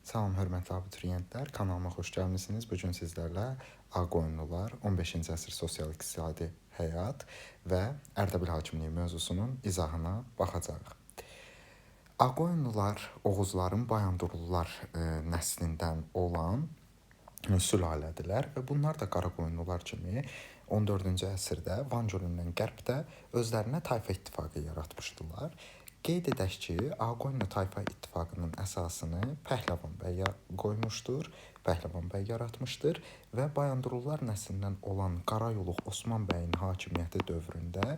Salam, hörmətli abituriyentlər, kanalıma xoş gəlmisiniz. Bugün sizlərlə Ağqoyunlular, 15-ci əsr sosial-iqtisadi həyat və Ərdəbil hakimliyi mövzusunun izahına baxacağıq. Ağqoyunlular Oğuzların Bayandurlular nəslindən olan sülalədilər və bunlar da Qaraqoyunlular kimi 14-cü əsrdə Van gölündən qərbdə özlərinə tayfa ittifaqı yaratmışdılar. Qeyd edək ki, Ağqoyunlu tayfa ittifaqının əsasını Pəhləvan bəy qoymuşdur, Pəhləvan bəy yaratmışdır və Bayandurlular nəslindən olan Qarayoluq Osman bəyin hakimiyyəti dövründə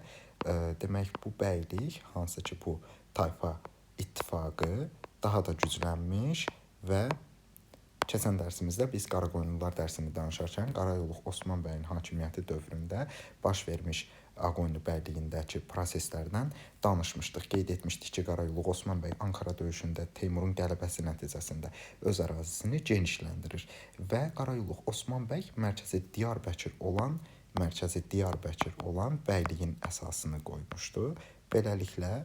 demək bu bəylik, hansı ki bu tayfa ittifaqı daha da güclənmiş və keçən dərsimizdə biz Qaraqoyunlular dərsini danışarkən Qarayoluq Osman bəyin hakimiyyəti dövründə baş vermiş Ağqoyunlu bəyliyindəki proseslərdən danışmışdıq. Qeyd etmişdik ki, Qarayoluq Osman bəy Ankara döyüşündə Teymurun qələbəsi nəticəsində öz ərazisini genişləndirir və Qarayoluq Osman bəy mərkəzi Diyarbəkir olan bəyliyin əsasını qoymuşdu. Beləliklə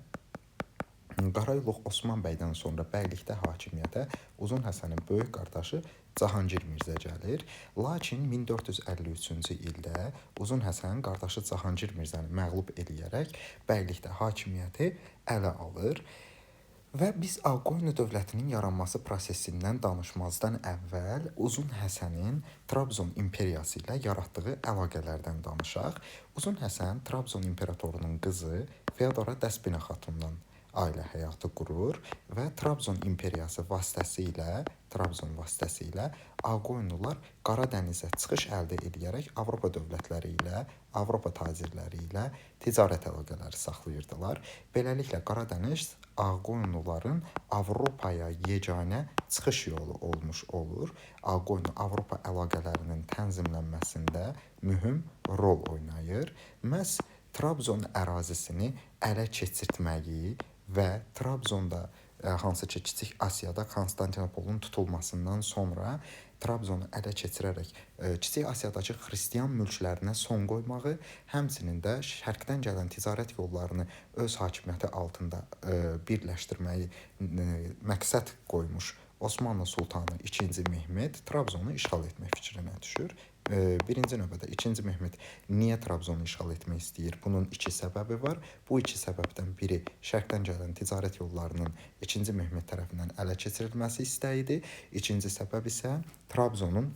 Qarayoluq Osman bəydən sonra bəylikdə hakimiyyətə Uzun Həsənin böyük qardaşı Cahangir Mirzə gəlir. Lakin 1453-cü ildə Uzun Həsən qardaşı Cahangir Mirzəni məğlub edərək bəylikdə hakimiyyəti ələ alır. Və biz Ağqoyunlu dövlətinin yaranması prosesindən danışmazdan əvvəl Uzun Həsənin Trabzon imperiyası ilə yaratdığı əlaqələrdən danışaq. Uzun Həsən Trabzon imperatorunun qızı Feodora Dəspina xatundan ailə həyatı qurur və Trabzon imperiyası vasitəsilə Ağqoyunlular Qara dənizə çıxış əldə edərək Avropa dövlətləri ilə, Avropa tacirləri ilə ticarət əlaqələri saxlayırdılar. Beləliklə Qara dəniz Ağqoyunluların Avropaya yeganə çıxış yolu olmuş olur. Ağqoyunlu Avropa əlaqələrinin tənzimlənməsində mühüm rol oynayır. Məhz Trabzon ərazisini ələ keçirtməyi və Trabzonda, hansı ki Kiçik Asiyada Konstantinopolun tutulmasından sonra Trabzonu ələ keçirərək Kiçik Asiyadakı xristian mülklərinə son qoymağı, həmçinin də şərqdən gələn ticarət yollarını öz hakimiyyəti altında birləşdirməyi məqsəd qoymuş Osmanlı Sultanı II. Mehmet Trabzonu işğal etmək fikrinə düşür. Birinci növbədə II. Mehmet niyə Trabzonu işğal etmək istəyir? Bunun iki səbəbi var. Bu iki səbəbdən biri şərqdən gələn ticarət yollarının II. Mehmet tərəfindən ələ keçirilməsi istəyidir. İkinci səbəb isə Trabzonun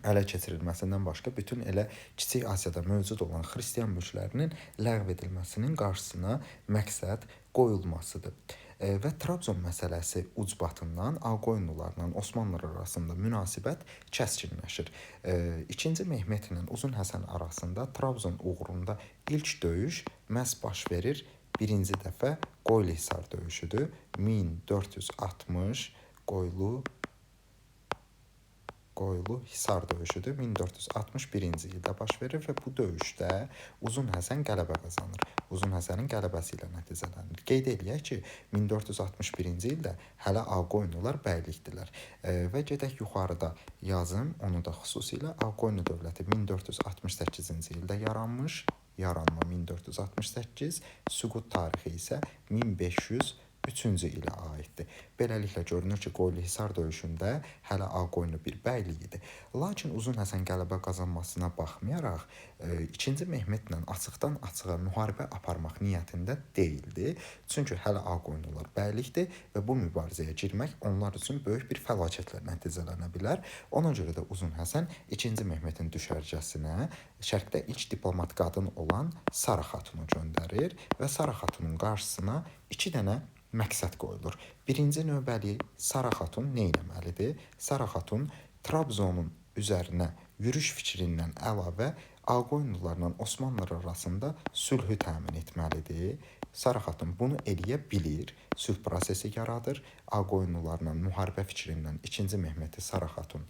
ələ keçirilməsindən başqa bütün elə Kiçik Asiyada mövcud olan xristian mülklərinin ləğv edilməsinin qarşısına məqsəd qoyulmasıdır. Və Trabzon məsələsi ucbatından Ağqoyunlularla Osmanlılar arasında münasibət kəskinləşir. II. Mehmet ilə Uzun Həsən arasında Trabzon uğrunda ilk döyüş məhz baş verir. Birinci dəfə Qoylu-Hisar döyüşüdür. 1460 Qoylu-Hisar döyüşüdür. 1461-ci ildə baş verir və bu döyüşdə Uzun Həsən qələbə qazanır. Uzun Həsənin qələbəsi ilə nəticələnir. Qeyd eləyək ki, 1461-ci ildə hələ Ağqoyunlular bəylikdilər. Və gedək yuxarıda yazım, onu da xüsusilə Ağqoyunlu dövləti 1468-ci ildə yaranmış, yaranma 1468, süqut tarixi isə 1503-cü ilə aiddir. Beləliklə görünür ki, Qoylu-Hisar döyüşündə hələ Ağqoyunlu bir bəylik idi. Lakin Uzun Həsən qələbə qazanmasına baxmayaraq, II. Mehmetlə açıqdan açığa müharibə aparmaq niyyətində deyildi. Çünki hələ Ağqoyunlular bəylikdir və bu mübarizəyə girmək onlar üçün böyük bir fəlakətlə nəticələnə bilər. Ona görə də Uzun Həsən II. Mehmetin düşərgəsinə şərqdə ilk diplomat qadın olan Sara xatunu göndərir və Sara xatunun qarşısına iki dənə məqsəd qoyulur. Birinci növbəli Sara xatun nə etməlidir? Sara xatun Trabzonun üzərinə yürüş fikrindən əlavə Ağqoyunlularla Osmanlılar arasında sülhü təmin etməlidir. Sara xatun bunu eləyə bilir, sülh prosesi yaradır. Ağqoyunlularla müharibə fikrindən II. Mehmeti Sara xatun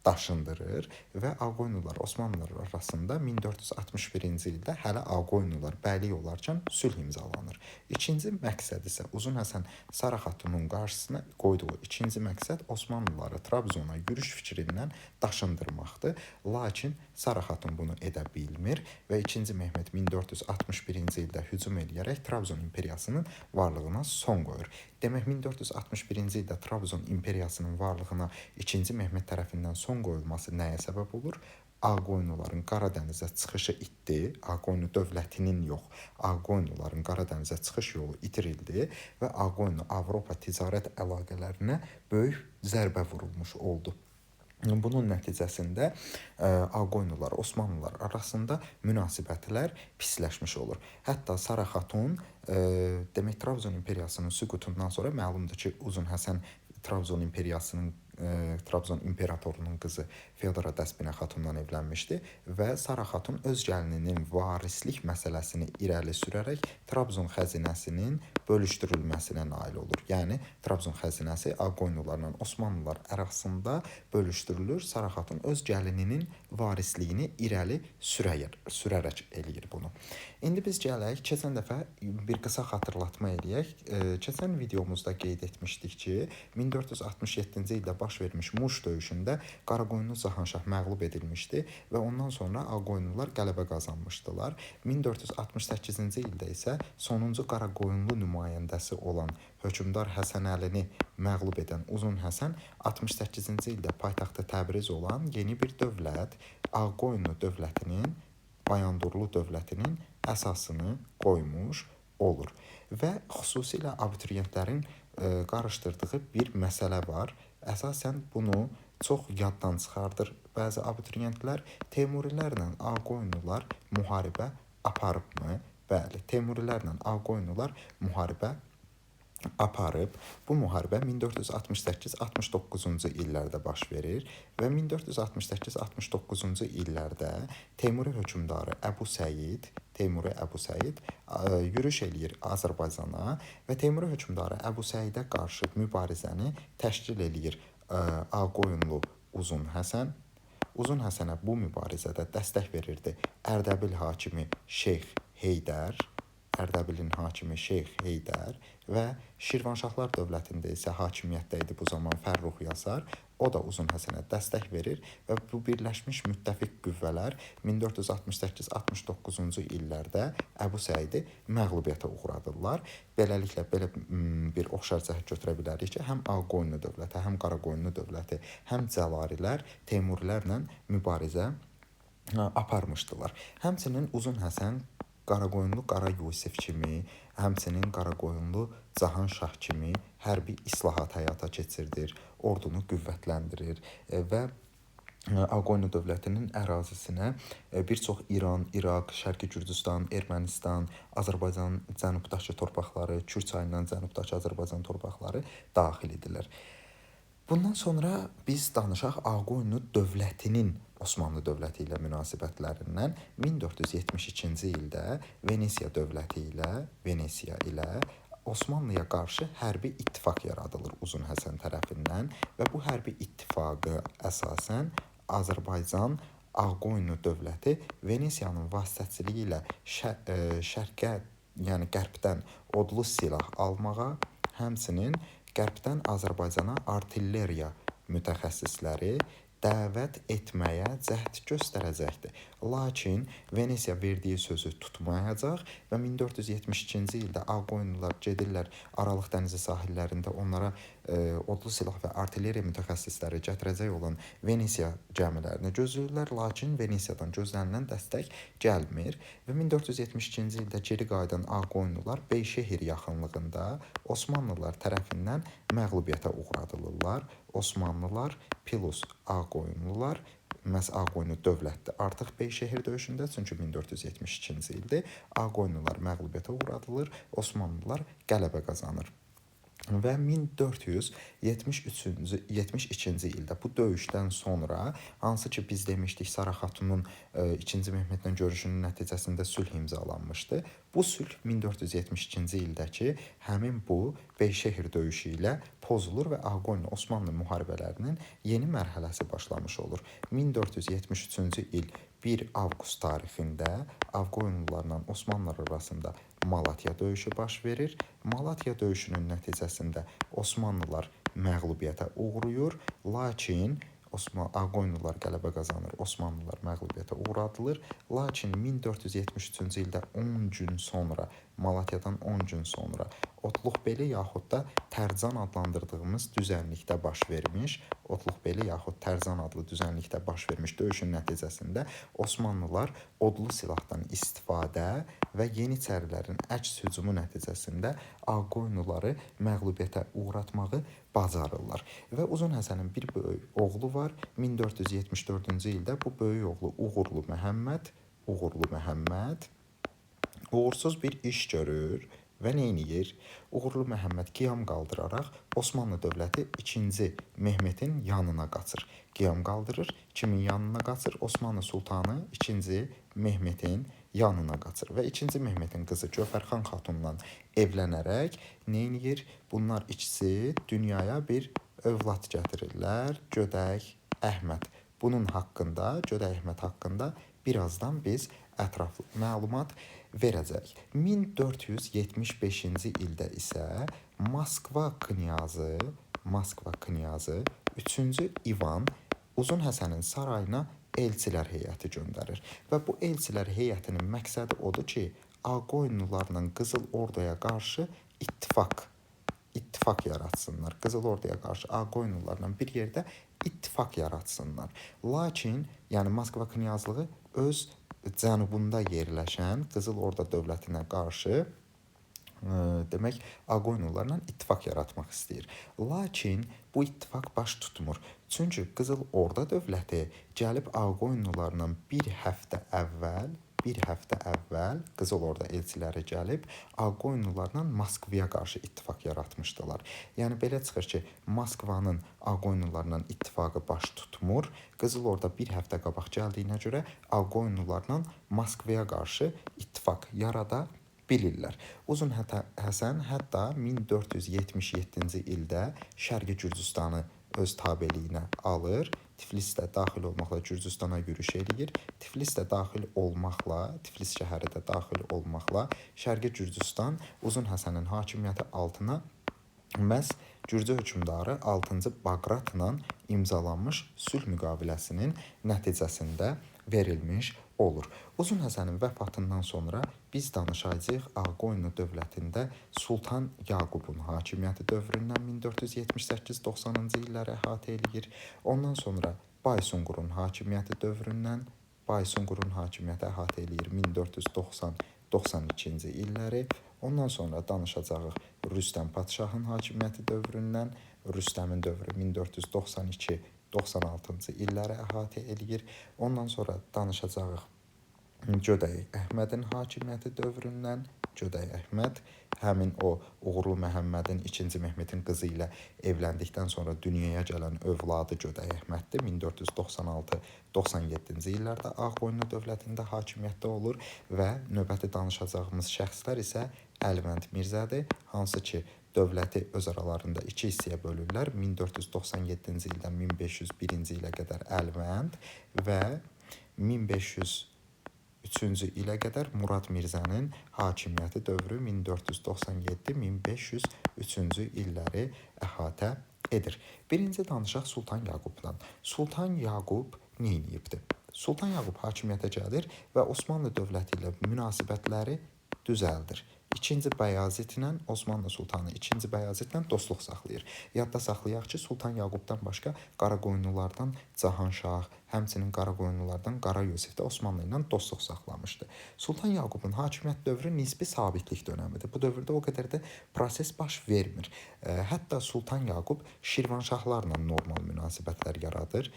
daşındırır və Ağqoyunlular Osmanlılar arasında 1461-ci ildə hələ Ağqoyunlular bəylik olarkən sülh imzalanır. İkinci məqsəd isə Uzun Həsən Sara xatunun qarşısına qoyduğu ikinci məqsəd Osmanlıları Trabzona yürüş fikrindən daşındırmaqdır. Lakin Sara xatun bunu edə bilmir və 2-ci Mehmet 1461-ci ildə hücum edərək Trabzon imperiyasının varlığına son qoyur. Demək 1461-ci ildə Trabzon imperiyasının varlığına 2-ci Mehmet tərəfindən son qoyulması nəyə səbəb olur? Ağqoyunluların Qaradənizə çıxışı itdi. Ağqoyunlu dövlətinin yox, Ağqoyunluların Qaradənizə çıxış yolu itirildi və Ağqoyunlu Avropa ticarət əlaqələrinə böyük zərbə vurulmuş oldu. Bunun nəticəsində Ağqoyunlular, Osmanlılar arasında münasibətlər pisləşmiş olur. Hətta Sara xatun demək Trabzon imperiyasının süqutundan sonra məlumdur ki, Uzun Həsən Trabzon imperiyasının Trabzon imperatorunun qızı Feodora Dəsbinə xatundan evlənmişdi və Sara xatun öz gəlininin varislik məsələsini irəli sürərək Trabzon xəzinəsinin bölüşdürülməsinə nail olur. Yəni Trabzon xəzinəsi Ağqoyunlularla Osmanlılar arasında bölüşdürülür. Sara xatun öz gəlininin varisliyini irəli sürərək eləyir bunu. İndi biz gələk, keçən dəfə bir qısa xatırlatma eləyək. Keçən videomuzda qeyd etmişdik ki, 1467-ci ildə baş vermiş Muş döyüşündə Qaraqoyunlu Cahanşah məğlub edilmişdi və ondan sonra Ağqoyunlular qələbə qazanmışdılar. 1468-ci ildə isə sonuncu Qaraqoyunlu nümayəndəsi olan hökmdar Həsənəlini məğlub edən Uzun Həsən 68-ci ildə paytaxtı Təbriz olan yeni bir dövlət, Ağqoyunlu dövlətinin, Bayandurlu dövlətinin əsasını qoymuş olur. Və xüsusilə abituriyentlərin qarışdırdığı bir məsələ var. Əsasən bunu çox yaddan çıxardır bəzi abituriyentlər. Teymurilərlə Ağqoyunlular müharibə aparıbmı? Bəli, Teymurilərlə Ağqoyunlular müharibə aparıb. Bu müharibə 1468-69-cu illərdə baş verir və 1468-69-cu illərdə Teymuri hökmdarı Əbu Səid yürüş eləyir Azərbaycana və Teymuri hökmdarı Əbu Səidə qarşı mübarizəni təşkil eləyir Ağqoyunlu Uzun Həsən. Uzun Həsənə bu mübarizədə dəstək verirdi Ərdəbil hakimi Şeyx Heydər. Ərdəbilin hakimi Şeyx Heydər və Şirvanşahlar dövlətində isə hakimiyyətdə idi bu zaman Fərrux Yasar. O da Uzun Həsənə dəstək verir və bu birləşmiş müttəfiq qüvvələr 1468-69-cu illərdə Əbu Səidi məğlubiyyətə uğradırlar. Beləliklə, belə bir oxşar cəhət götürə bilərik ki, həm Ağqoyunlu dövləti, həm Qaraqoyunlu dövləti, həm Cəlalilər Teymurilərlə mübarizə aparmışdılar. Həmçinin Uzun Həsən Qaraqoyunlu Qara Yusif kimi, həmçinin Qaraqoyunlu Cahanşah kimi hərbi islahat həyata keçirdir, ordunu qüvvətləndirir və Ağqoyunlu dövlətinin ərazisinə bir çox İran, İraq, Şərqi Gürcüstan, Ermənistan, Azərbaycan cənubdakı torpaqları, Kür çayından cənubdakı Azərbaycan torpaqları daxil edilir. Bundan sonra biz danışaq Ağqoyunlu dövlətinin Osmanlı dövləti ilə münasibətlərindən. 1472-ci ildə Venesiya dövləti ilə Osmanlıya qarşı hərbi ittifaq yaradılır Uzun Həsən tərəfindən və bu hərbi ittifaqı əsasən Azərbaycan Ağqoyunlu dövləti Venesiyanın vasitəçiliyi ilə şərqə, yəni qərbdən odlu silah almağa, həmçinin qərbdən Azərbaycana artilleriya mütəxəssisləri dəvət etməyə cəhd göstərəcəkdir. Lakin Venesiya verdiyi sözü tutmayacaq və 1472-ci ildə Ağqoyunlular gedirlər Aralıq dənizi sahillərində onlara odlu silah və artilleriya mütəxəssisləri gətirəcək olan Venesiya gəmilərini gözləyirlər, lakin Venesiyadan gözlənilən dəstək gəlmir və 1472-ci ildə geri qayıdan Ağqoyunlular Beyşəhir yaxınlığında Osmanlılar tərəfindən məğlubiyyətə uğradılırlar. Osmanlılar plus Ağqoyunlular, məhz Ağqoyunlu dövlətdir artıq Beyşəhir döyüşündə, çünki 1472-ci ildir. Ağqoyunlular məğlubiyyətə uğradılır, Osmanlılar qələbə qazanır. və 1472-ci ildə bu döyüşdən sonra, hansı ki biz demişdik Sara Xatunun 2-ci Mehmedlə görüşünün nəticəsində sülh imzalanmışdı. Bu sülh 1472-ci ildəki həmin bu Beyşəhir döyüşü ilə pozulur və Ağqoyunlu-Osmanlı müharibələrinin yeni mərhələsi başlamış olur. 1473-cü il 1 avqust tarixində Ağqoyunlularla Osmanlılar arasında Malatya döyüşü baş verir. Malatya döyüşünün nəticəsində Osmanlılar məğlubiyyətə uğrayır, lakin Ağqoyunlular qələbə qazanır, Osmanlılar məğlubiyyətə uğradılır. Lakin 1473-cü ildə 10 gün sonra, Malatyadan 10 gün sonra Otluqbeli yaxud da Tərcan adlandırdığımız düzənlikdə baş vermiş, Otluqbeli yaxud Tərcan adlı düzənlikdə baş vermiş döyüşün nəticəsində Osmanlılar odlu silahdan istifadə və Yeniçərilərin əks hücumu nəticəsində Ağqoyunluları məğlubiyyətə uğratmağı bacarırlar. Və Uzun Həsənin bir böyük oğlu var. 1474-cü ildə bu böyük oğlu Uğurlu Məhəmməd uğursuz bir iş görür və neyniyir? Uğurlu Məhəmməd qiyam qaldıraraq Osmanlı dövləti 2-ci Mehmedin yanına qaçır. Qiyam qaldırır, kimin yanına qaçır? Osmanlı sultanı 2-ci Mehmedin yanına qaçır və 2-ci Mehmedin qızı Gövhərxan xatunla evlənərək neyniyir? Bunlar ikisi dünyaya bir övlad gətirirlər, Gödək Əhməd. Bunun haqqında, Gödək Əhməd haqqında birazdan biz ətraflı məlumat verəcək. 1475-ci ildə isə Moskva knyazı 3-cü İvan Uzun Həsənin sarayına elçilər heyəti göndərir. Və bu elçilər heyətinin məqsədi odur ki, Ağqoyunlularla Qızıl Orduya qarşı ittifaq yaratsınlar. Qızıl Orduya qarşı Ağqoyunlularla bir yerdə ittifaq yaratsınlar. Lakin, yəni Moskva knyazlığı öz cənubunda yerləşən Qızıl Orda dövlətinə qarşı demək Ağqoyunlularla ittifaq yaratmaq istəyir. Lakin bu ittifaq baş tutmur. Çünki Qızıl Orda dövləti gəlib Ağqoyunlularla bir həftə əvvəl Qızıl Orda elçiləri gəlib Ağqoyunlularla Moskvaya qarşı ittifaq yaratmışdılar. Yəni belə çıxır ki, Moskvanın Ağqoyunlularla ittifaqı baş tutmur. Qızıl Orda bir həftə qabaq gəldiyinə görə Ağqoyunlularla Moskvaya qarşı ittifaq yarada bilirlər. Uzun Həsən hətta 1477-ci ildə Şərqi Gürcüstanı öz tabeliyinə alır. Tiflis də daxil olmaqla Gürcüstana yürüş edir. Tiflis şəhəri də daxil olmaqla Şərqi Gürcüstan Uzun Həsənin hakimiyyəti altına məhz Gürcü hökmdarı 6-cı Baqratla imzalanmış sülh müqaviləsinin nəticəsində verilmiş olur. Uzun Həsənin vəfatından sonra biz danışacağıq Ağqoyunlu dövlətində Sultan Yaqubun hakimiyyəti dövründən 1478-90-cı illəri əhatə edir. Ondan sonra Baysunqurun hakimiyyəti dövründən əhatə edir 1490-92-ci illəri. Ondan sonra danışacağıq Rüstəm Padşahın hakimiyyəti dövründən. Rüstəmin dövrü 1492-96-cı illəri əhatə edir. Ondan sonra danışacağıq Gödək Əhmədin hakimiyyəti dövründən. Gödək Əhməd həmin o Uğurlu Məhəmmədin 2-ci Mehmedin qızı ilə evləndikdən sonra dünyaya gələn övladı Gödək Əhməddir. 1496-97-ci illərdə Ağqoyunlu dövlətində hakimiyyətdə olur və növbəti danışacağımız şəxslər isə Əlvənd Mirzədir, hansı ki dövləti öz aralarında iki hissəyə bölürlər. 1497-ci ildən 1501-ci ilə qədər Əlvənd və 1503-cü ilə qədər Murad Mirzənin hakimiyyəti dövrü 1497-1503-cü illəri əhatə edir. Birinci danışaq Sultan Yaqubdan. Sultan Yaqub neyniyibdir? Sultan Yaqub hakimiyyətə gəlir və Osmanlı dövləti ilə münasibətləri düzəldir. İkinci Bəyazitlə Osmanlı sultanı 2-ci Bəyazitlə dostluq saxlayır. Yadda saxlayaq ki, Sultan Yaqubdan başqa Qaraqoyunlulardan Cahanşah, həmçinin Qaraqoyunlulardan Qara Yusif də Osmanlı ilə dostluq saxlamışdı. Sultan Yaqubun hakimiyyət dövrü nisbi sabitlik dönəmidir. Bu dövrdə o qədər də proses baş vermir. Hətta Sultan Yaqub Şirvanşahlarla normal münasibət münasibətlər yaradır.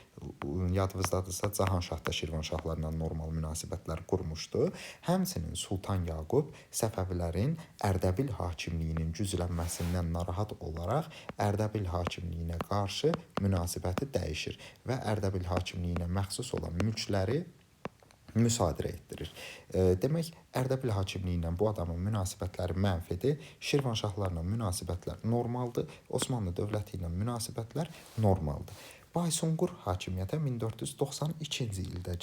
Yadınızdadırsa, Cahanşah da Şirvanşahlarla normal münasibətlər qurmuşdu. Həmçinin Sultan Yaqub Səfəvilərin Ərdəbil hakimliyinin güclənməsindən narahat olaraq Ərdəbil hakimliyinə qarşı münasibəti dəyişir və Ərdəbil hakimliyinə məxsus olan mülkləri müsadirə etdirir. Demək, Ərdəbil hakimliyi ilə bu adamın münasibətləri mənfidir, Şirvanşahlarla münasibətlər normaldır, Osmanlı dövləti ilə münasibətlər normaldır. Baysunqur hakimiyyətə 1492-ci ildə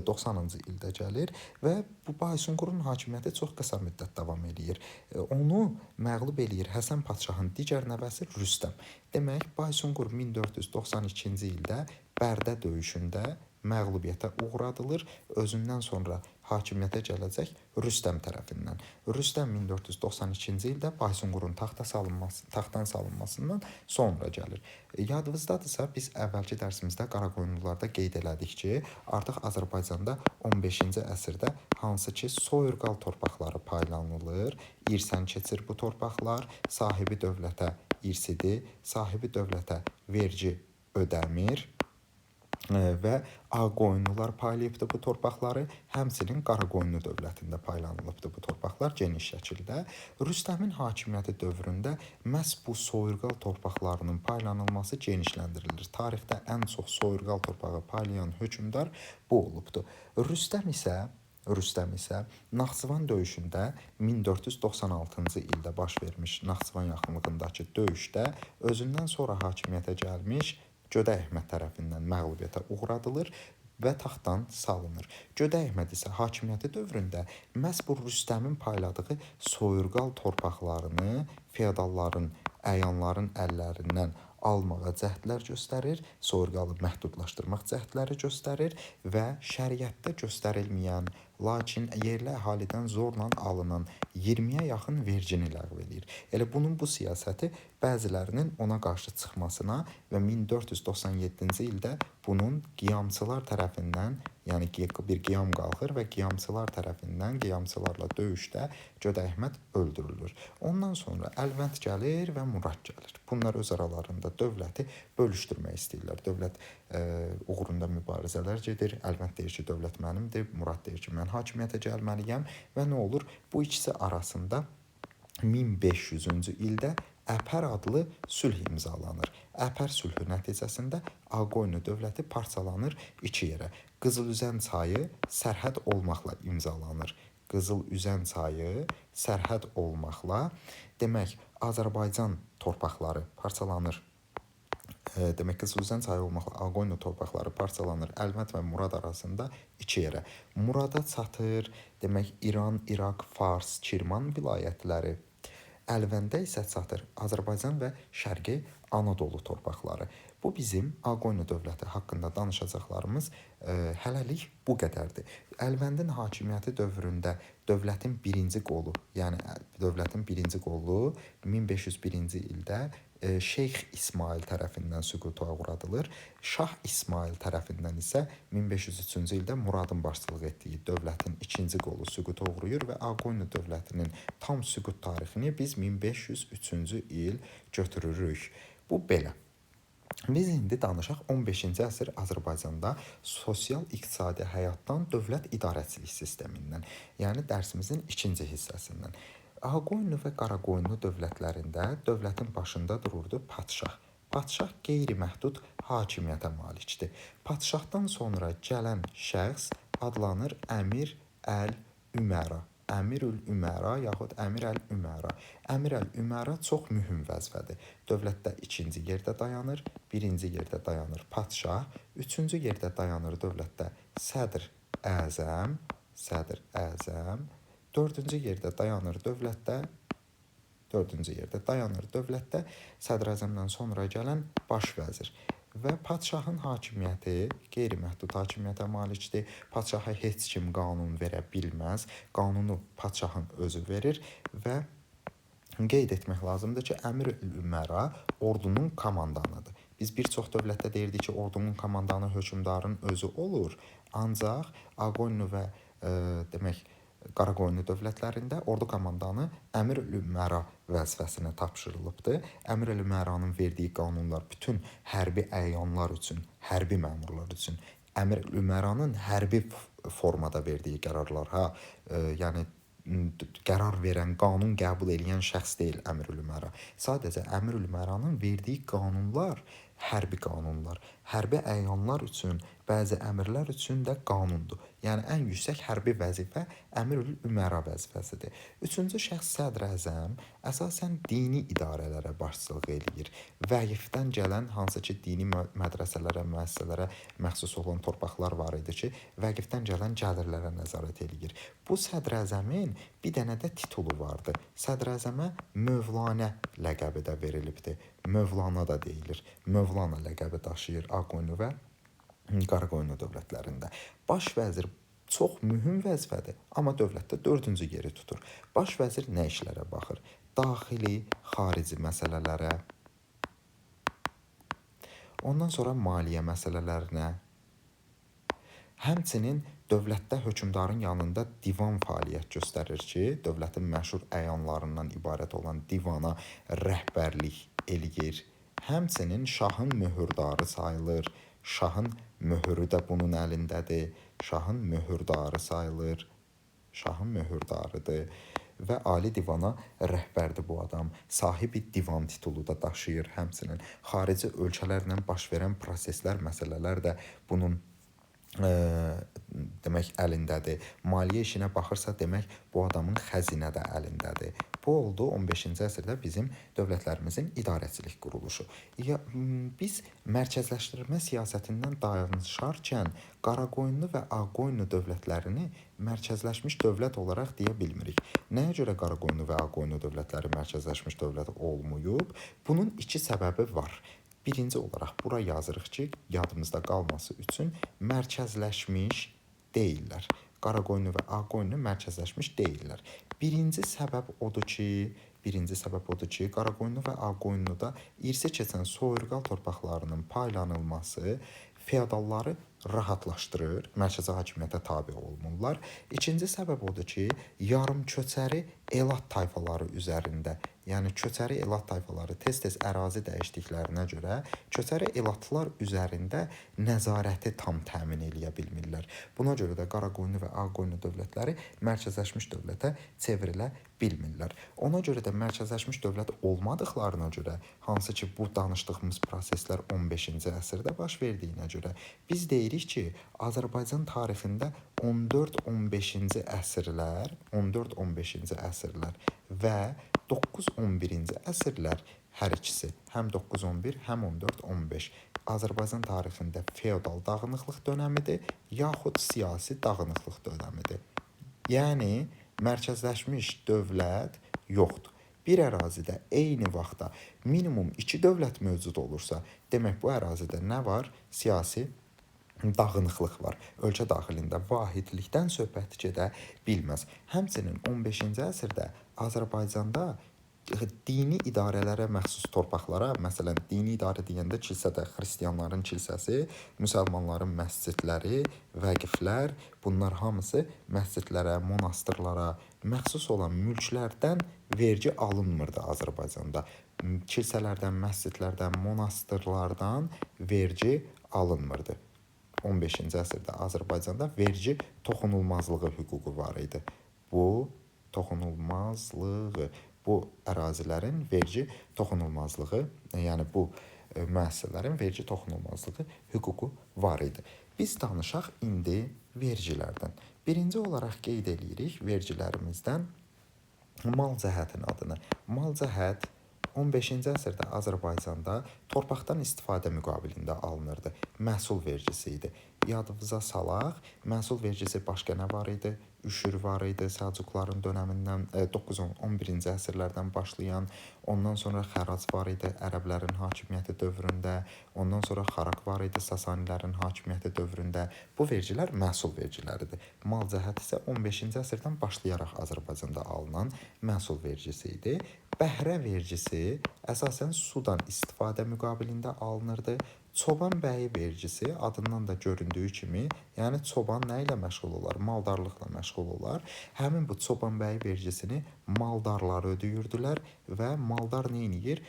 90-cı ildə gəlir və bu Baysunqurun hakimiyyəti çox qısa müddət davam edir. Onu məğlub eləyir Həsən Padşahın digər nəvəsi Rüstəm. Demək, Baysunqur 1492-ci ildə Bərdə döyüşündə məğlubiyyətə uğradılır, özündən sonra hakimiyyətə gələcək Rüstəm tərəfindən. Rüstəm 1492-ci ildə Baysunqurun taxtdan salınmasından sonra gəlir. Yadınızdadırsa, biz əvvəlki dərsimizdə Qaraqoyunlularda qeyd elədik ki, artıq Azərbaycanda 15-ci əsrdə hansı ki soyurqal torpaqları paylanılır, irsən keçir bu torpaqlar, sahibi dövlətə irsidir, sahibi dövlətə vergi ödəmir və Ağqoyunlular paylayıbdır bu torpaqları, həmçinin Qaraqoyunlu dövlətində paylanılıbdır bu torpaqlar geniş şəkildə. Rüstəmin hakimiyyəti dövründə məhz bu soyurqal torpaqlarının paylanılması genişləndirilir. Tarixdə ən çox soyurqal torpağı paylayan hökmdar bu olubdur. Rüstəm isə Naxçıvan döyüşündə 1496-cı ildə baş vermiş Naxçıvan yaxınlığındakı döyüşdə özündən sonra hakimiyyətə gəlmiş Gödə Əhməd tərəfindən məğlubiyyətə uğradılır və taxtdan salınır. Gödə Əhməd isə hakimiyyəti dövründə məhz bu Rüstəmin payladığı soyurqal torpaqlarını feodalların, əyanların əllərindən almağa cəhdlər göstərir, soyurqalı məhdudlaşdırmaq cəhdləri göstərir və şəriətdə göstərilməyən, lakin yerli əhalidən zorla alınan 20-yə yaxın vergini ləğv edir. Elə bunun bu siyasəti bəzilərinin ona qarşı çıxmasına və 1497-ci ildə bunun qiyamçılar tərəfindən, yəni bir qiyam qalxır və qiyamçılar tərəfindən, qiyamçılarla döyüşdə Gödə Əhməd öldürülür. Ondan sonra Əlvənd gəlir və Murad gəlir. Bunlar öz aralarında dövləti bölüşdürmək istəyirlər. Dövlət uğrunda mübarizələr gedir. Əlvənd deyir ki, dövlət mənimdir. Murad deyir ki, mən hakimiyyətə gəlməliyəm və nə olur? Bu ikisi arasında 1500-cü ildə Əpər adlı sülh imzalanır. Əpər sülhü nəticəsində Ağqoyunlu dövləti parçalanır iki yerə. Qızılüzən çayı sərhəd olmaqla imzalanır. Qızılüzən çayı sərhəd olmaqla, demək, Azərbaycan torpaqları parçalanır. Demək, Qızılüzən çayı olmaqla Ağqoyunlu torpaqları parçalanır. Əlvənd və Murad arasında iki yerə. Murada çatır, demək, İran, İraq, Fars, Kirman vilayətləri. Əlvəndə isə çatır Azərbaycan və Şərqi Anadolu torpaqları. Bu bizim Ağqoyunlu dövləti haqqında danışacaqlarımız hələlik bu qədərdir. Əlvəndin hakimiyyəti dövründə dövlətin birinci qolu, yəni dövlətin birinci qolu 1501-ci ildə Şeyx İsmail tərəfindən süquta uğradılır. Şah İsmail tərəfindən isə 1503-cü ildə Muradın başçılıq etdiyi dövlətin ikinci qolu süquta uğrayır və Ağqoyunlu dövlətinin tam süqut tarixini biz 1503-cü il götürürük. Bu belə. Biz indi danışaq 15-ci əsr Azərbaycanda sosial-iqtisadi həyatdan dövlət idarəçilik sistemindən, yəni dərsimizin ikinci hissəsindən. Ağqoyunlu və Qaraqoyunlu dövlətlərində dövlətin başında dururdu padşah. Padşah qeyri-məhdud hakimiyyətə malikdir. Padşahdan sonra gələn şəxs adlanır Əmir-əl-Üməra. Əmir-ül-Üməra yaxud Əmir-əl-Üməra. Əmir-əl-Üməra çox mühüm vəzifədir. Dövlətdə ikinci yerdə dayanır, birinci yerdə dayanır padşah, üçüncü yerdə dayanır dövlətdə sədr-əzəm, dördüncü yerdə dayanır dövlətdə sədr-əzəmdən sonra gələn baş vəzir. Və padşahın hakimiyyəti qeyri-məhdud hakimiyyətə malikdir. Padşaha heç kim qanun verə bilməz. Qanunu padşahın özü verir və qeyd etmək lazımdır ki, Əmir-ül-Üməra ordunun komandanıdır. Biz bir çox dövlətdə deyirdik ki, ordunun komandanı hökmdarın özü olur. Ancaq Ağqoyunlu və demək Qaraqoyunlu dövlətlərində ordu komandanı Əmir-ül-Ümara vəzifəsinə tapşırılıbdır. Əmir-ül-Üməranın verdiyi qanunlar bütün hərbi əyanlar üçün, hərbi məmurlar üçün Əmir-ül-Üməranın hərbi formada verdiyi qərarlar, yəni qərar verən, qanun qəbul edən şəxs deyil Əmir-ül-Ümara. Sadəcə Əmir-ül-Üməranın verdiyi qanunlar hərbi qanunlar, hərbi əyanlar üçün, bəzi əmirlər üçün də qanundur. Yəni ən yüksək hərbi vəzifə Əmir-ül-Ümara vəzifəsidir. Üçüncü şəxs Sədr-Əzəm əsasən dini idarələrə başçılıq eləyir. Vəqifdən gələn hansı ki dini mədrəsələrə, müəssisələrə məxsus olan torpaqlar var idi ki, vəqifdən gələn gəlirlərə nəzarət eləyir. Bu Sədr-Əzəmin bir dənə də titulu vardı. Sədr-Əzəmə Mövlanə ləqəbi də verilibdir. Mövlana da deyilir. Mövlana ləqəbi daşıyır Ağqoyunlu və Qaraqoyunlu dövlətlərində. Baş vəzir çox mühüm vəzifədir, amma dövlətdə 4-cü yeri tutur. Baş vəzir nə işlərə baxır? Daxili, xarici məsələlərə, ondan sonra maliyyə məsələlərinə, həmçinin dövlətdə hökmdarın yanında divan fəaliyyət göstərir ki, dövlətin məşhur əyanlarından ibarət olan divana rəhbərlik eləyir. Həmçinin şahın möhürdarı sayılır. Şahın möhürü də bunun əlindədir. Şahın möhürdarı sayılır. Şahın möhürdarıdır və Ali divana rəhbərdir bu adam. Sahibi divan titulu da daşıyır həmçinin. Xarici ölkələrlə baş verən proseslər, məsələlər də bunun demək əlindədir. Maliyyə işinə baxırsa, demək bu adamın xəzinə də əlindədir. Bu oldu 15-ci əsrdə bizim dövlətlərimizin idarəçilik quruluşu. Biz mərkəzləşdirmə siyasətindən danışarkən Qaraqoyunlu və Ağqoyunlu dövlətlərini mərkəzləşmiş dövlət olaraq deyə bilmirik. Nəyə görə Qaraqoyunlu və Ağqoyunlu dövlətləri mərkəzləşmiş dövlət olmayıb? Bunun 2 səbəbi var. Birinci olaraq bura yazırıq ki, yadımızda qalması üçün mərkəzləşmiş deyillər. Qaraqoyunlu və Ağqoyunlu mərkəzləşmiş deyillər. Birinci səbəb odur ki, Qaraqoyunlu və Ağqoyunluda irsi keçən soyurqal torpaqlarının paylanılması feodalları rahatlaşdırır, mərkəzi hakimiyyətə tabe olmurlar. İkinci səbəb odur ki, yarımköçəri elat tayfaları üzərində, yəni köçəri elat tayfaları tez-tez ərazi dəyişdiklərinə görə köçəri elatlar üzərində nəzarəti tam təmin eləyə bilmirlər. Buna görə də Qaraqoyunlu və Ağqoyunlu dövlətləri mərkəzləşmiş dövlətə çevrilə bilmirlər. Ona görə də mərkəzləşmiş dövlət olmadıqlarına görə, hansı ki bu danışdığımız proseslər 15-ci əsrdə baş verdiyinə görə biz deyirik ki, Azərbaycan tarixində 14-15-ci əsrlər, 14-15-ci əsrlər və 9-11-ci əsrlər hər ikisi, həm 9-11, həm 14-15 Azərbaycan tarixində feodal dağınıqlıq dönəmidir, yaxud siyasi dağınıqlıq dönəmidir. Yəni, mərkəzləşmiş dövlət yoxdur. Bir ərazidə eyni vaxtda minimum 2 dövlət mövcud olursa, demək bu ərazidə nə var? Siyasi dağınıqlıq var. Ölkə daxilində vahidlikdən söhbət gedə bilməz. Həmçinin 15-ci əsrdə Azərbaycanda dini idarələrə məxsus torpaqlara, məsələn, dini idarə deyəndə kilsədə xristianların kilsəsi, müsəlmanların məscidləri, vəqiflər, bunlar hamısı məscidlərə, monastırlara məxsus olan mülklərdən vergi alınmırdı Azərbaycanda. Kilsələrdən, məscidlərdən, monastırlardan vergi alınmırdı. 15-ci əsrdə Azərbaycanda vergi toxunulmazlığı hüququ var idi. Bu toxunulmazlığı, bu ərazilərin vergi toxunulmazlığı, yəni bu müəssisələrin vergi toxunulmazlığı hüququ var idi. Biz danışaq indi vergilərdən. Birinci olaraq qeyd edirik vergilərimizdən mal cəhətin adını. Mal cəhət 15-ci əsrdə Azərbaycanda torpaqdan istifadə müqabilində alınırdı. Məhsul vergisi idi. Yadınıza salaq, məhsul vergisi başqa nə var idi? Üşür var idi, Səlcuqların dönəmindən 9-11-ci əsrlərdən başlayan, ondan sonra xərac var idi ərəblərin hakimiyyəti dövründə, ondan sonra xaraq var idi Sasanilərin hakimiyyəti dövründə. Bu vergilər məhsul vergiləridir. Mal cəhət isə 15-ci əsrdən başlayaraq Azərbaycanda alınan məhsul vergisi idi. Bəhrə vergisi əsasən sudan istifadə müqabilində alınırdı. Çoban bəyi vergisi adından da göründüyü kimi, yəni çoban nə ilə məşğul olar? Maldarlıqla məşğul olar. Həmin bu çoban bəyi vergisini maldarlar ödəyirdilər və maldar nə edir?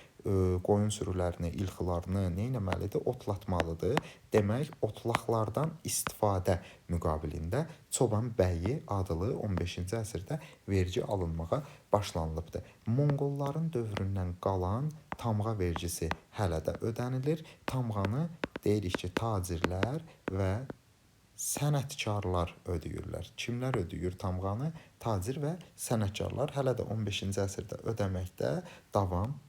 Qoyun sürülərini, ilxılarını nə etməlidir? Otlatmalıdır. Demək, otlaqlardan istifadə müqabilində çoban bəyi adlı 15-ci əsrdə vergi alınmağa başlanılıbdır. Monqolların dövründən qalan tamğa vergisi hələ də ödənilir. Tamğanı deyirik ki, tacirlər və sənətkarlar ödəyirlər. Kimlər ödəyir tamğanı? Tacir və sənətkarlar hələ də 15-ci əsrdə ödəməkdə davam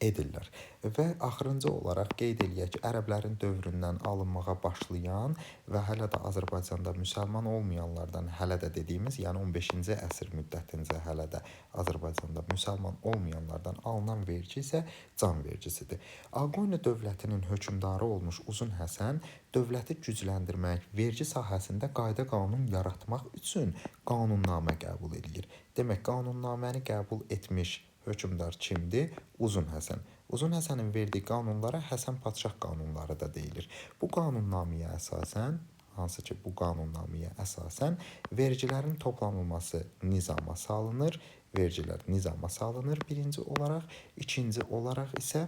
edirlər. Və axırıncı olaraq qeyd eləyək ki, ərəblərin dövründən alınmağa başlayan və hələ də Azərbaycanda müsəlman olmayanlardan hələ də dediyimiz, yəni 15-ci əsr müddətincə hələ də Azərbaycanda müsəlman olmayanlardan alınan vergi isə can vergisidir. Ağqoyunlu dövlətinin hökmdarı olmuş Uzun Həsən dövləti gücləndirmək, vergi sahəsində qayda qanun yaratmaq üçün qanunnamə qəbul edir. Demək, qanunnaməni qəbul etmiş hökmdar kimdir? Uzun Həsən. Uzun Həsənin verdiyi qanunlara Həsən Padşah qanunları da deyilir. Bu qanunnaməyə əsasən, hansı ki bu qanunnaməyə əsasən vergilərin toplanılması nizama salınır. Vergilər nizama salınır birinci olaraq. İkinci olaraq isə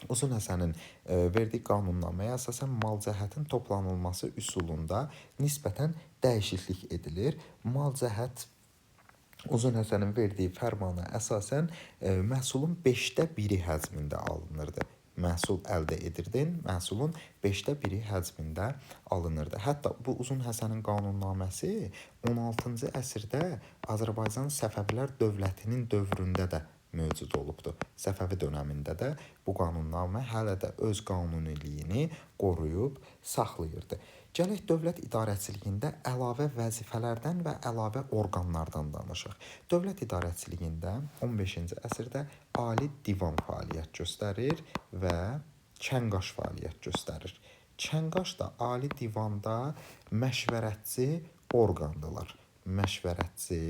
Uzun Həsənin verdiyi qanunnaməyə əsasən mal cəhətin toplanılması üsulunda nisbətən dəyişiklik edilir. Mal cəhət Uzun Həsənin verdiyi fərmana əsasən məhsulun 5də 1-i həzmində alınırdı. Məhsul əldə edirdin, məhsulun 5də 1-i həzmində alınırdı. Hətta bu Uzun Həsənin qanunnaməsi 16-cı əsrdə Azərbaycan Səfəvilər dövlətinin dövründə də mövcud olubdur. Səfəvi dönəmində də bu qanunnamə hələ də öz qanuniliyini qoruyub saxlayırdı. Gələk dövlət idarəçiliyində əlavə vəzifələrdən və əlavə orqanlardan danışaq. Dövlət idarəçiliyində 15-ci əsrdə Ali Divan fəaliyyət göstərir və Kənqaş fəaliyyət göstərir. Kənqaş da Ali Divanda məşvərətçi orqandılar. Məşvərətçi,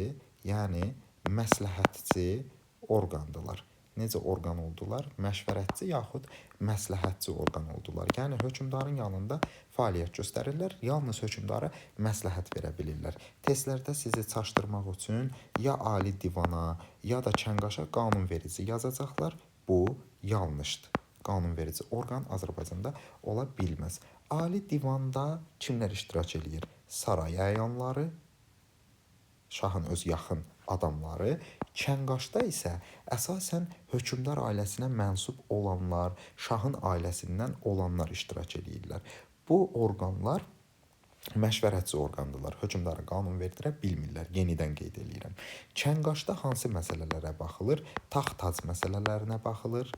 yəni məsləhətçi orqandılar. Necə orqan oldular? Məşvərətçi yaxud məsləhətçi orqan oldular. Yəni hökmdarın yanında fəaliyyət göstərirlər, yalnız hökmdara məsləhət verə bilirlər. Testlərdə sizi çaşdırmaq üçün ya Ali Divana, ya da Kənqaşa qanunverici yazacaqlar. Bu yanlışdır. Qanunverici orqan Azərbaycanda ola bilməz. Ali Divanda kimlər iştirak edir? Saray əyanları, şahın öz yaxın adamları. Kənqaşda isə əsasən hökmdar ailəsinə mənsub olanlar, şahın ailəsindən olanlar iştirak edirlər. Bu orqanlar məşvərətçi orqandılar. Hökmdara qanun verdirə bilmirlər. Yenidən qeyd edirəm. Kənqaşda hansı məsələlərə baxılır? Taxt-tac məsələlərinə baxılır.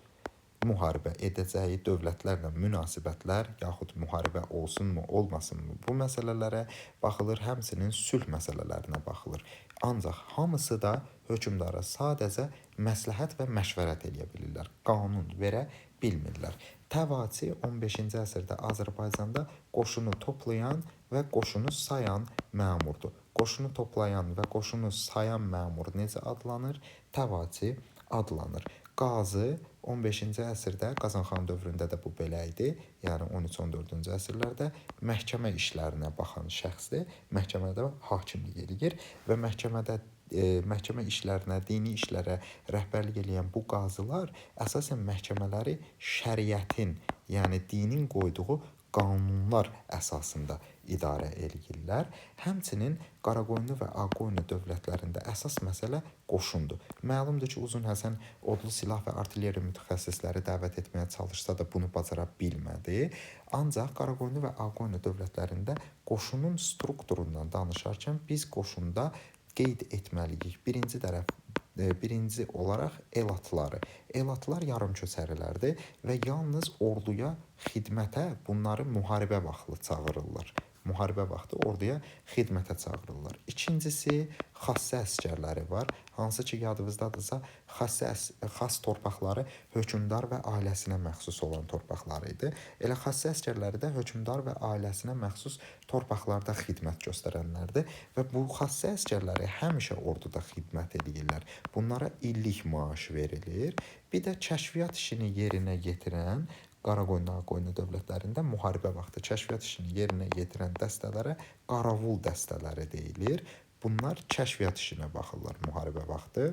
Müharibə edəcəyi dövlətlərlə münasibətlər, yaxud müharibə olsunmu, olmasınmı, bu məsələlərə baxılır, həmçinin sülh məsələlərinə baxılır. Ancaq hamısı da hökmdara sadəcə məsləhət və məşvərət edə bilirlər. Qanun verə bilmirlər. Təvaçi 15-ci əsrdə Azərbaycanda qoşunu toplayan və qoşunu sayan məmurdur. Qoşunu toplayan və qoşunu sayan məmur necə adlanır? Təvaçi adlanır. Qazı 15-ci əsrdə, Qazanxan dövründə də bu belə idi, yəni 13-14-cü əsrlərdə məhkəmə işlərinə baxan şəxsdir. Məhkəmədə hakimlik edir və məhkəmə işlərinə, dini işlərə rəhbərlik edən bu qazılar əsasən məhkəmələri şəriətin, yəni dinin qoyduğu qanunlar əsasında idarə edirlər. Həmçinin Qaraqoyunlu və Ağqoyunlu dövlətlərində əsas məsələ qoşundur. Məlumdur ki, Uzun Həsən odlu silah və artilleriya mütəxəssisləri dəvət etməyə çalışsa da bunu bacara bilmədi. Ancaq Qaraqoyunlu və Ağqoyunlu dövlətlərində qoşunun strukturundan danışarkən biz qoşunda qeyd etməliyik. Birinci olaraq elatları. Elatlar yarımköçərilərdir və yalnız orduya xidmətə bunları müharibə vaxtı çağırırlar. Müharibə vaxtı orduya xidmətə çağırırlar. İkincisi, xassə əsgərləri var. Hansı ki, yadınızdadırsa, xas torpaqları hökmdar və ailəsinə məxsus olan torpaqları idi. Elə xassə əsgərləri də hökmdar və ailəsinə məxsus torpaqlarda xidmət göstərənlərdir və bu xassə əsgərləri həmişə orduda xidmət edirlər. Bunlara illik maaş verilir. Bir də kəşfiyyat işini yerinə yetirən Qaraqoyunlu, Ağqoyunlu dövlətlərində müharibə vaxtı kəşfiyyat işini yerinə yetirən dəstələrə qaravul dəstələri deyilir. Bunlar kəşfiyyat işinə baxırlar müharibə vaxtı.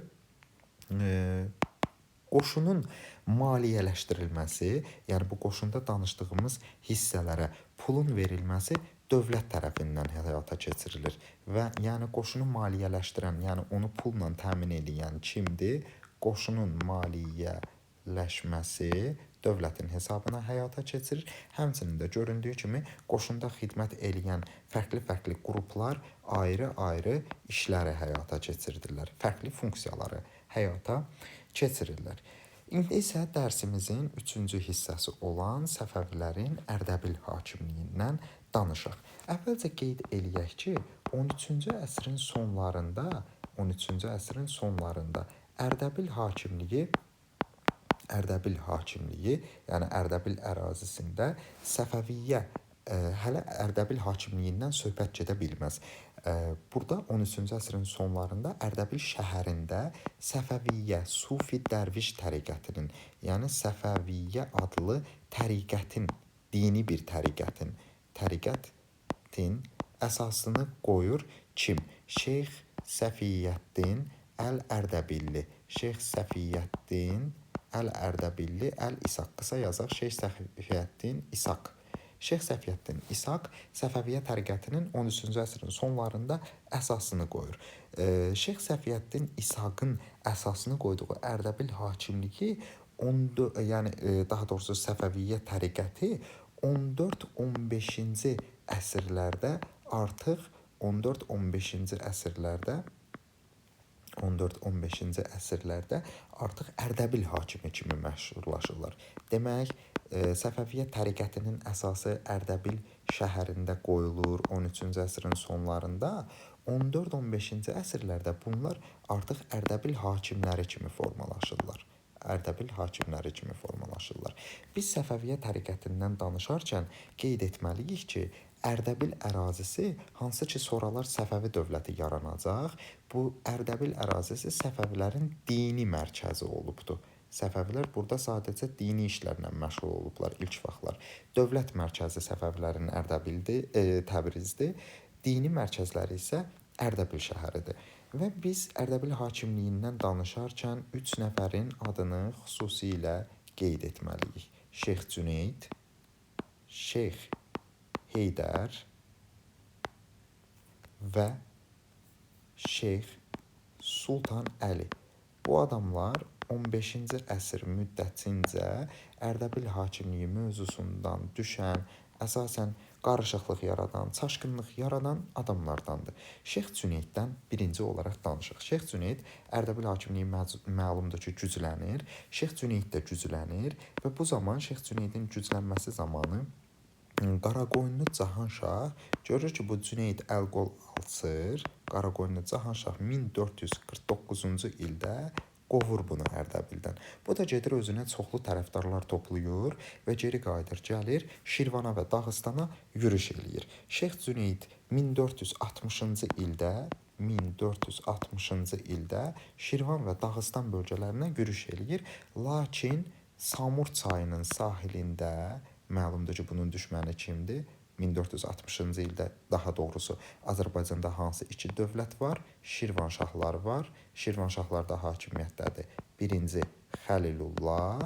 Qoşunun maliyyələşdirilməsi, yəni bu qoşunda danışdığımız hissələrə pulun verilməsi dövlət tərəfindən həyata keçirilir və yəni qoşunu maliyyələşdirən, yəni onu pulla təmin edən kimdir? Qoşunun maliyyələşməsi dövlətin hesabına həyata keçirir. Həmçinin də göründüyü kimi qoşunda xidmət edən fərqli qruplar ayrı-ayrı işləri həyata keçirdirlər. Fərqli funksiyaları həyata keçirirlər. İndi isə dərsimizin 3-cü hissəsi olan Səfəvilərin Ərdəbil hakimliyindən danışaq. Əvvəlcə qeyd eləyək ki, 13-cü əsrin sonlarında Ərdəbil hakimliyi, yəni Ərdəbil ərazisində Səfəviyyə, hələ Ərdəbil hakimliyindən söhbət gedə bilməz. Burada 13-cü əsrin sonlarında Ərdəbil şəhərində Səfəviyyə, Sufi Dərviş təriqətinin, yəni Səfəviyyə adlı təriqətin, dini bir təriqətin əsasını qoyur kim? Şeyx Səfiyyəddin Əl-Ərdəbilli. Şeyx Səfiyyəddin Əl-Ərdəbilli Əl-İsaq. Qısa yazaq, Şeyx Səfiyyəddin İsaq. Şeyx Səfiyyəddin İsaq Səfəviyyə təriqətinin 13-cü əsrin sonlarında əsasını qoyur. Şeyx Səfiyyəddin İsaqın əsasını qoyduğu Ərdəbil hakimliyi, yəni daha doğrusu Səfəviyyə təriqəti 14-15-ci əsrlərdə artıq 14-15-ci əsrlərdə artıq Ərdəbil hakimi kimi məşhurlaşırlar. Demək, Səfəviyyə təriqətinin əsası Ərdəbil şəhərində qoyulur 13-cü əsrin sonlarında. 14-15-ci əsrlərdə bunlar artıq Ərdəbil hakimləri kimi formalaşırlar. Biz Səfəviyyə təriqətindən danışarkən qeyd etməliyik ki, Ərdəbil ərazisi, hansı ki sonralar Səfəvi dövləti yaranacaq, bu Ərdəbil ərazisi Səfəvilərin dini mərkəzi olubdur. Səfəvilər burada sadəcə dini işlərlə məşğul olublar ilk vaxtlar. Dövlət mərkəzi Səfəvilərin Təbrizdir, dini mərkəzləri isə Ərdəbil şəhəridir. Və biz Ərdəbil hakimliyindən danışarkən 3 nəfərin adını xüsusilə qeyd etməliyik. Şeyx Cüneyd, Şeyx Heydər və Şeyx Sultan Əli. Bu adamlar 15-ci əsr müddətincə Ərdəbil hakimliyi mövzusundan düşən, əsasən qarışıqlıq yaradan, çaşqınlıq yaradan adamlardandır. Şeyx Cüneyddən birinci olaraq danışıq. Şeyx Cüneyd Ərdəbil hakimliyi məlumdur ki, güclənir. Şeyx Cüneyd də güclənir və bu zaman Şeyx Cüneydin güclənməsi zamanı Qaraqoyunlu Cahanşah görür ki, bu Cüneyd əl-qol alçır. Qaraqoyunlu Cahanşah 1449-cu ildə qovur bunu Ərdəbildən. Bu da gedir özünə çoxlu tərəfdarlar toplayır və geri qayıdır, gəlir Şirvana və Dağıstana yürüş eləyir. Şeyx Cüneyd 1460-cı ildə Şirvan və Dağıstan bölgələrinə yürüş eləyir. Lakin Samur çayının sahilində, məlumdur ki, bunun düşməni kimdir? 1460-cı ildə, daha doğrusu Azərbaycanda hansı iki dövlət var? Şirvanşahlar var. Şirvanşahlarda hakimiyyətdədir birinci Xəlilullah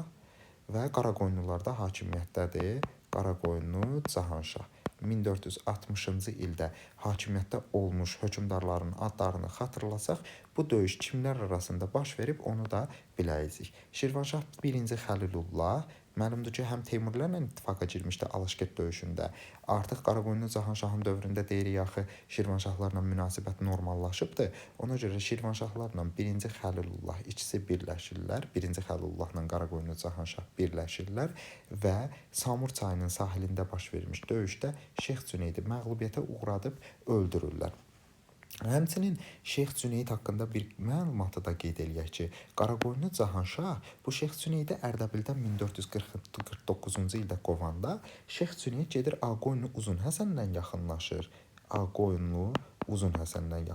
və Qaraqoyunlularda hakimiyyətdədir Qaraqoyunlu Cahanşah. 1460-cı ildə hakimiyyətdə olmuş hökmdarların adlarını xatırlasaq, bu döyüş kimlər arasında baş verib onu da biləcəyik. Şirvanşah birinci Xəlilullah, məlumdur ki, həm Teymurilərlə ittifaqa girmişdi Alışqət döyüşündə. Artıq Qaraqoyunlu Cahanşahın dövründə deyirik axı Şirvanşahlarla münasibət normallaşıbdır. Ona görə Şirvanşahlarla birinci Xəlilullah ikisi birləşirlər. Birinci Xəlilullahla Qaraqoyunlu Cahanşah birləşirlər və Samur çayının sahilində baş vermiş döyüşdə Şeyx Cüneydi məğlubiyyətə uğradıb öldürürlər. Həmçinin Şeyx Cüneyd haqqında bir məlumatı da qeyd eləyək ki, Qaraqoyunlu Cahanşah bu Şeyx Cüneydi Ərdəbildən 1449-cu ildə qovanda Şeyx Cüneyd gedir Ağqoyunlu Uzun Həsənlə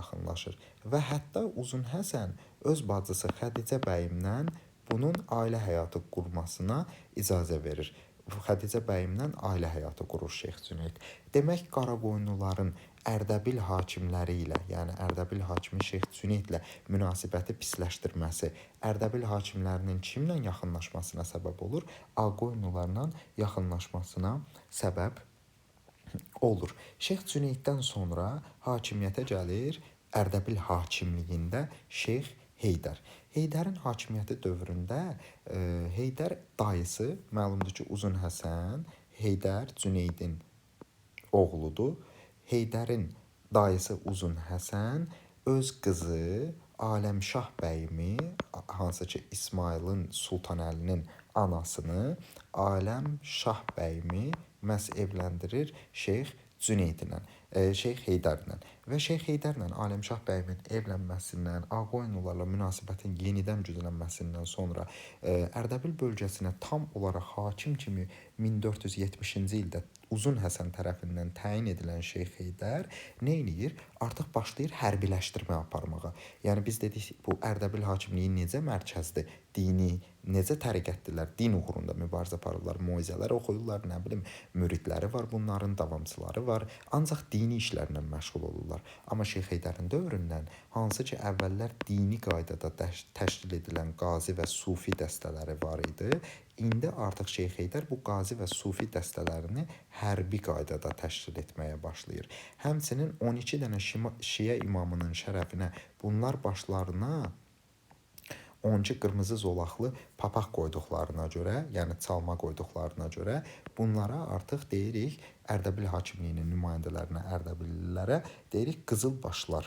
yaxınlaşır və hətta Uzun Həsən öz bacısı Xədicə bəyimlə bunun ailə həyatı qurmasına icazə verir. Xədicə bəyimlə ailə həyatı qurur Şeyx Cüneyd. Demək, Qaraqoyunluların Ərdəbil hakimləri ilə, yəni Ərdəbil hakimi Şeyx Cüneydlə münasibəti pisləşdirməsi Ərdəbil hakimlərinin kimlə yaxınlaşmasına səbəb olur? Ağqoyunlularla yaxınlaşmasına səbəb olur. Şeyx Cüneyddən sonra hakimiyyətə gəlir Ərdəbil hakimliyində Şeyx Heydər. Heydərin hakimiyyəti dövründə Heydər dayısı, məlumdur ki, Uzun Həsən Heydər Cüneydin oğludur. Heydərin dayısı Uzun Həsən öz qızı Aləmşah bəyimi, hansı ki İsmayılın Sultanəlinin anasını Aləmşah bəyimi məhz evləndirir Şeyx Cüneydlə, Şeyx Heydərlə. Və Şeyx Heydərlə Aləmşah bəyimin evlənməsindən, Ağqoyunlularla münasibətin yenidən güclənməsindən sonra Ərdəbil bölgəsinə tam olaraq hakim kimi 1470-ci ildə Uzun Həsən tərəfindən təyin edilən Şeyx Heydər nə edir? Artıq başlayır hərbiləşdirmə aparmağa. Yəni biz dedik, bu Ərdəbil hakimliyi necə mərkəzdir? Dini necə təriqətdilər? Din uğrunda mübarizə aparırlar, moizələr oxuyurlar, nə bilim, müridləri var bunların, davamçıları var. Ancaq dini işlərlə məşğul olurlar. Amma Şeyx Heydərin dövründən hansı ki əvvəllər dini qaydada təşkil edilən qazi və sufi dəstələri var idi, İndi artıq Şeyx Heydər bu qazi və sufi dəstələrini hərbi qaydada təşkil etməyə başlayır. Həmçinin 12 dənə Şiə imamının şərəfinə bunlar başlarına 12 qırmızı zolaqlı papaq qoyduqlarına görə, yəni çalma qoyduqlarına görə bunlara artıq deyirik, Ərdəbil hakimliyinin nümayəndələrinə, Ərdəbillilərə deyirik qızılbaşlar,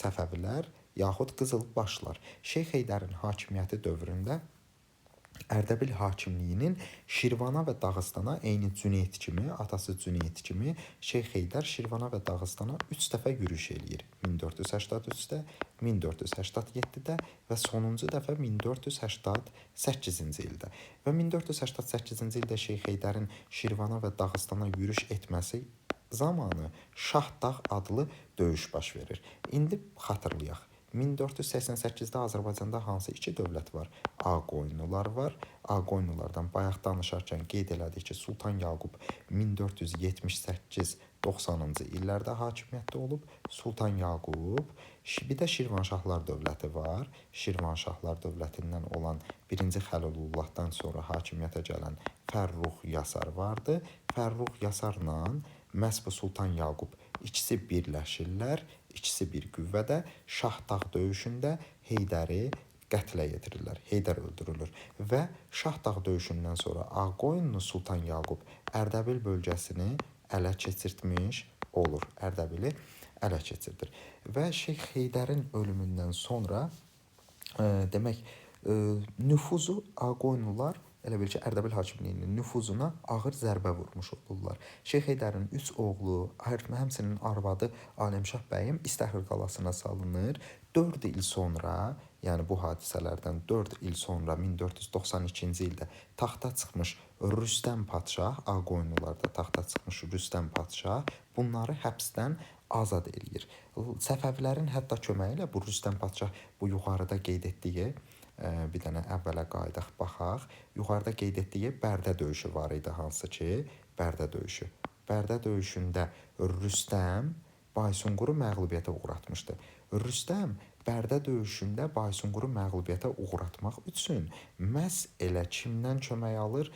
Səfəvilər yaxud qızılbaşlar. Şeyx Heydərin hakimiyyəti dövründə Ərdəbil hakimliyinin Şirvana və Dağıstana eyni Cüneyd kimi, atası Cüneyd kimi Şeyx Heydər Şirvana və Dağıstana 3 dəfə yürüş eləyir. 1483-də, 1487-də və sonuncu dəfə 1488-ci ildə. Və 1488-ci ildə Şeyx Heydərin Şirvana və Dağıstana yürüş etməsi zamanı Şahdağ adlı döyüş baş verir. İndi xatırlayaq. 1488-də Azərbaycanda hansı iki dövlət var? Ağqoyunlular var. Ağqoyunlulardan bayaq danışarkən qeyd elədik ki, Sultan Yaqub 1478-90-cı illərdə hakimiyyətdə olub. Sultan Yaqub, bir də Şirvanşahlar dövləti var. Şirvanşahlar dövlətindən olan 1-ci Xəlilullahdan sonra hakimiyyətə gələn Fərrux Yasar vardı. Fərrux Yasarla məhz bu Sultan Yaqub ikisi birləşirlər. İkisi bir qüvvədə Şahdağ döyüşündə Heydəri qətlə yetirirlər. Heydər öldürülür və Şahdağ döyüşündən sonra Ağqoyunlu Sultan Yaqub Ərdəbil bölgəsini ələ keçirtmiş olur. Ərdəbili ələ keçirdir. Və Şeyx Heydərin ölümündən sonra demək nüfuzu Ağqoyunlular elə bil ki, Ərdəbil hakimliyinin nüfuzuna ağır zərbə vurmuş olurlar. Şeyx Heydərin 3 oğlu, həmçinin arvadı Aləmşah bəyim İstəxır qalasına salınır. 4 il sonra, yəni bu hadisələrdən 4 il sonra 1492-ci ildə taxta çıxmış Rüstəm padşah, Ağqoyunlularda taxta çıxmış Rüstəm padşah bunları həbsdən azad eləyir. Səfəvilərin hətta köməyi ilə bu Rüstəm padşah bu yuxarıda qeyd etdiyi bir dənə əvvələ qayıdaq, baxaq. Yuxarıda qeyd etdiyi Bərdə döyüşü var idi, hansı ki, Bərdə döyüşü. Bərdə döyüşündə Rüstəm Baysunquru məğlubiyyətə uğratmışdı. Rüstəm Bərdə döyüşündə Baysunquru məğlubiyyətə uğratmaq üçün məhz elə kimdən kömək alır?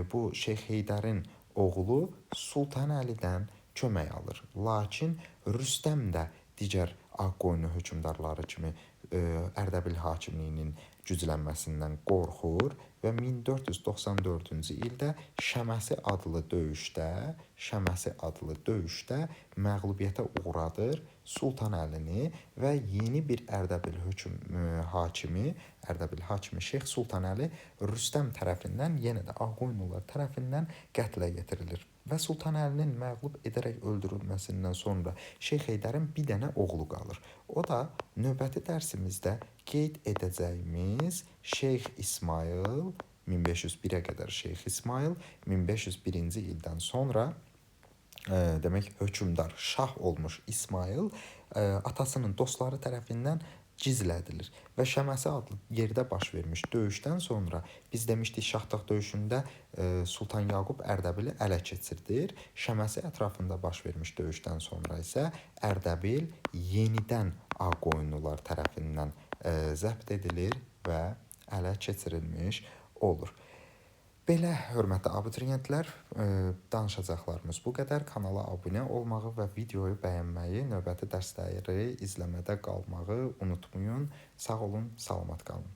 Bu Şeyx Heydərin oğlu Sultan Əlidən kömək alır. Lakin Rüstəm də digər Ağqoyunlu hökmdarları kimi Ərdəbil hakimliyinin güclənməsindən qorxur və 1494-cü ildə Şəməsi adlı döyüşdə məğlubiyyətə uğradır Sultan Əlini və yeni bir Ərdəbil hakimi Şeyx Sultan Əli Rüstəm tərəfindən, yenə də Ağqoyunlular tərəfindən qətlə yetirilir. Və Sultan Əlinin məğlub edərək öldürülməsindən sonra Şeyx Heydərin bir dənə oğlu qalır. O da növbəti dərsimizdə qeyd edəcəyimiz Şeyx İsmayıl, 1501-ə qədər Şeyx İsmayıl, 1501-ci ildən sonra demək hökmdar, şah olmuş İsmayıl atasının dostları tərəfindən gizlədilir və Şəməsi adlı yerdə baş vermiş döyüşdən sonra biz demişdik Şahdağ döyüşündə Sultan Yaqub Ərdəbili ələ keçirdir. Şəməsi ətrafında baş vermiş döyüşdən sonra isə Ərdəbil yenidən Ağqoyunlular tərəfindən zəbt edilir və ələ keçirilmiş olur. Belə, hörmətli abituriyentlər, danışacaqlarımız bu qədər. Kanala abunə olmağı və videoyu bəyənməyi, növbəti dərsləri izləmədə qalmağı unutmayın. Sağ olun, salamat qalın.